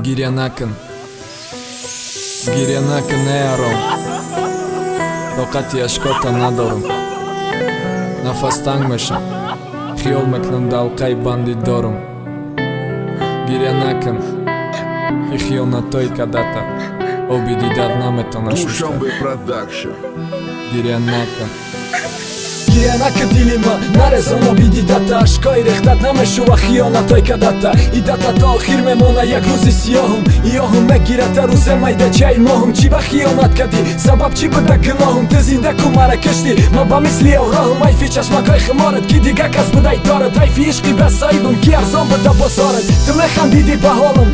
گریه نکن ای آرام، طاقتی اشکاتا ندارم. نفس تنگ میشم، خیال میکنم دلقای بندی دارم. گریه نکن، این خیانتای کدتا آبی دیدت نمیتونه شوشتن. گریه نکن گریه نکن دیلی ما نرزانا بیدی دتا، اشکای ریختت نمیشو و خیانتای کدتا. ای دتا تا آخیر میمونه یک روزی سیاهم، ایاهم مگیرت روز میده چه ماهم. چی با خیانت کدی سبب چی بوده گناهم؟ تو زنده کو مرا کشتی ما با مثلی اوراهم. ای فی چشمکای خمارت کی دیگه کس بوده دارد، ای فی عشقی بسایبم کی ارزان بوده بازارت. تو میخندیدی به حالم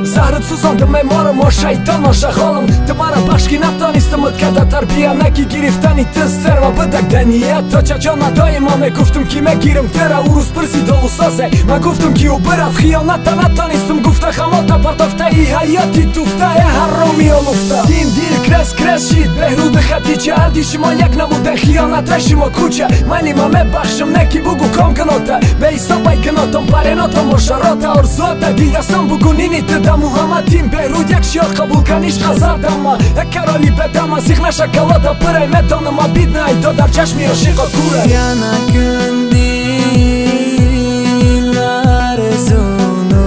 زهرت سوزانده میمارم و شیطان و شغالم. تو مرا بشکی نتانستم کده تربیه نکی گرفتنی تستر و بدک دنیت. تا چه جا ندای ما میگفتم کی میگیرم تره او روز پرسی دلو سازه. من گفتم کی او برف خیانت نتانستم گفته خماتا پرتافته ای حیاتی توفته ای حرامی آلوفته. این دیل کرس شید بهرود خطی چه هردی شما یک نبوده خیانت شما کوچه. منی ما میبخشم نکی بگو کام کناته به ایسا بای کناتم پریناتم مشارات ارزاته. دیگه سم بگو نینی تده محمد این بهرود یک شیار قبول کنیش قذر دما اکرالی بدم سیخ نشکلادا پره میدانم ما بید نای تو در چشمی عاشقا کوره. گریه نکن دیل نرزونو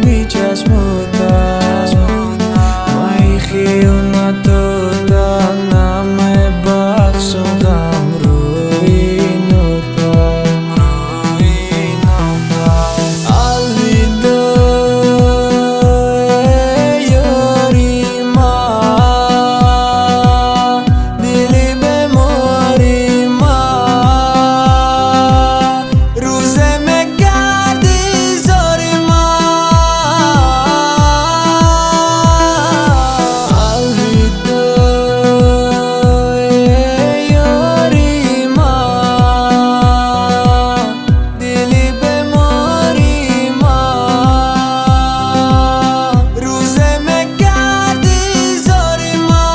بی چشموتا، مای خیانتو تا نمیبخشم غم روی نوتا. الویدا یاری ما دیلی بماری ما، روزه مگردی زاری ما. الویدا یاری ما دیلی بماری ما، روزه مگردی زاری ما.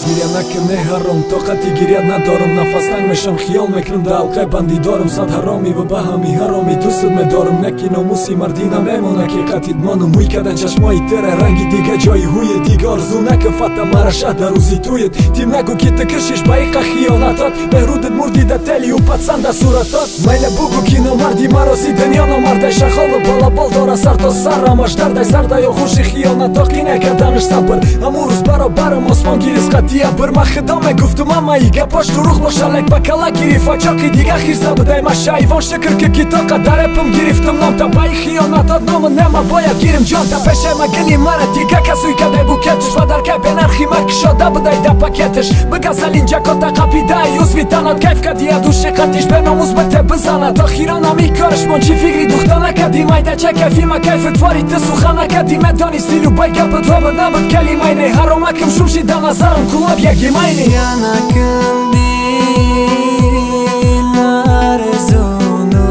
گریه نکن ای حرام، طاقتی گریه ندارم. نفس تنگ میشم خیال میکنم دلقه بندی دارم. صد حرامی و به همی حرامی دوست میدارم. نکی ناموسی مردی نمیمونه که قطید مانم. موی کدن چشمایی تره رنگی دیگه جای هوی دیگه آرزو نکه فتا مرا شه در روزی تویت. تیم نگو که تکشیش با ایقا خیانتات بهرودت مردی ده تلی و پتسنده صورتات. میله بگو که نمردی مرا زی دنیا نمرده شخال و بالا بال داره سر تا سر هماش درده سرده یا خوشی خیانتا قینه کدنش صبر. امو روز برابرم آسمان گیریز قطیه بر ما خدامه گفتم اما ایگه پاش دروغ باشه لک بکلا گیری فاچاقی دیگه خیزه بده ما شایوان شکر که کی طاقه در اپم گرفتم نام تا بای خیانتات نام نما باید گیرم جان تا پشه ما گلی مرا دیگه کسوی کده بوکتش و در که بنرخی ما کشاده بده ده پاکتش بگذل اینجا کتا قپیده یوز ویتانات کیف کدیه دوش قدیش به ناموز بته بزنه تا خیران همی کارش من چی فکری دختانه کدی مایده چه کیفی ما کیفت فاری تسوخانه کدی مدانی سیلو بای گپت و بدنبت کلی ماینه حرامکم شمشی ده نظرم کلاب یکی ماینه. گریه نکن دیل نرزونو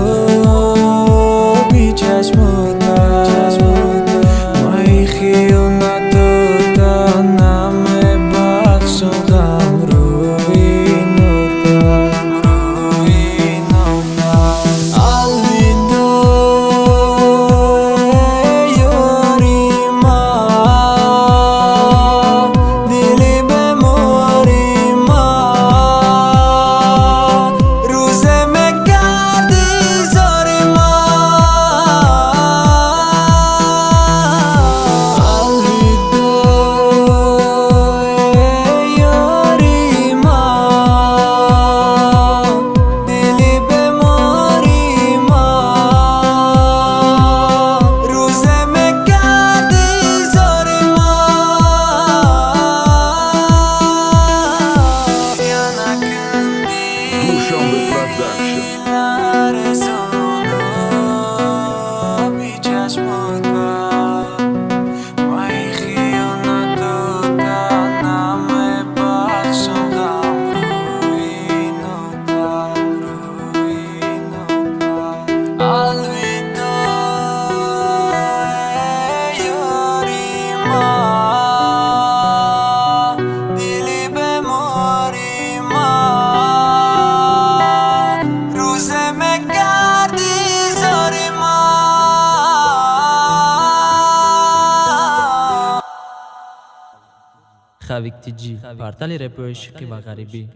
بی چشموتا، مای خیانتو تا نمیبخشم غم روی نوتا. الویدا یاری ما دیلی بماری ما، روزه مگردی زاری ما. الویدا یاری ما دیلی بماری ما، روزه مگردی زاری ما. گریه نکن دیل نرزونو بی چشموتا، مای خیانتو تا نمیبخشم غم روی نوتا. الویدا یاری ما دیلی بماری ما، خاویک تیجی پارتالی رپ عشقی و غریبی